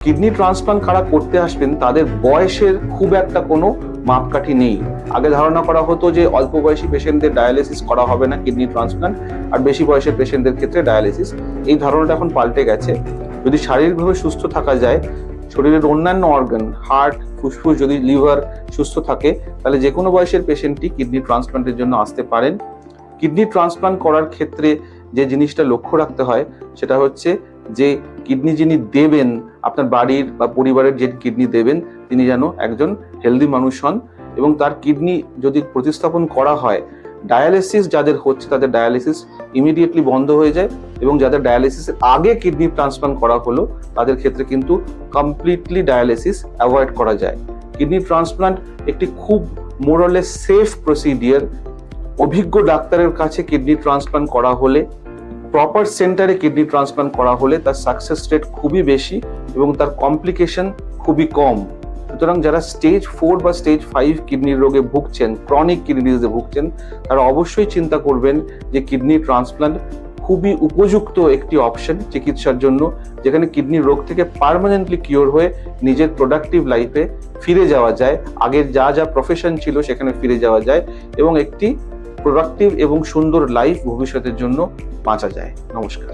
Kidney transplant কারা করতে আসবেন তাদের বয়সের খুব একটা কোনো মাপকাঠি নেই। আগে ধারণা করা হতো যে অল্প বয়সী পেশেন্টদের ডায়ালিসিস করা হবে না কিডনি ট্রান্সপ্লান্ট, আর বেশি বয়সের পেশেন্টদের ক্ষেত্রে ডায়ালিসিস। এই ধারণাটা এখন পাল্টে গেছে। যদি শারীরিকভাবে সুস্থ থাকা যায়, শরীরের অন্যান্য অর্গান, হার্ট, ফুসফুস, যদি লিভার সুস্থ থাকে, তাহলে যে কোনো বয়সের পেশেন্টই কিডনি ট্রান্সপ্লান্টের জন্য আসতে পারেন। কিডনি ট্রান্সপ্লান্ট করার ক্ষেত্রে যে জিনিসটা লক্ষ্য রাখতে হয় সেটা হচ্ছে যে কিডনি যিনি দেবেন, আপনার বাড়ির বা পরিবারের যে কিডনি দেবেন, তিনি যেন একজন হেলদি মানুষ হন এবং তার কিডনি যদি প্রতিস্থাপন করা হয়, ডায়ালিসিস যাদের হচ্ছে তাদের ডায়ালিসিস ইমিডিয়েটলি বন্ধ হয়ে যায় এবং যাদের ডায়ালিসিসের আগে কিডনি ট্রান্সপ্লান্ট করা হলো তাদের ক্ষেত্রে কিন্তু কমপ্লিটলি ডায়ালিসিস অ্যাভয়েড করা যায়। কিডনি ট্রান্সপ্লান্ট একটি খুব মোরলেস সেফ প্রসিডিওর। অভিজ্ঞ ডাক্তারের কাছে কিডনি ট্রান্সপ্লান্ট করা হলে, প্রপার সেন্টারে কিডনি ট্রান্সপ্লান্ট করা হলে তার সাকসেস রেট খুবই বেশি এবং তার কমপ্লিকেশন খুবই কম। সুতরাং যারা স্টেজ 4 বা স্টেজ 5 কিডনির রোগে ভুগছেন, ক্রনিক কিডনি ডিজিজে ভুগছেন, তারা অবশ্যই চিন্তা করবেন যে কিডনি ট্রান্সপ্লান্ট খুবই উপযুক্ত একটি অপশন চিকিৎসার জন্য, যেখানে কিডনির রোগ থেকে পার্মানেন্টলি কিওর হয়ে নিজের প্রোডাক্টিভ লাইফে ফিরে যাওয়া যায়, আগের যা যা প্রফেশন ছিল সেখানে ফিরে যাওয়া যায় এবং একটি প্রোডাক্টিভ এবং সুন্দর লাইফ ভবিষ্যতের জন্য বাঁচা যায়। নমস্কার।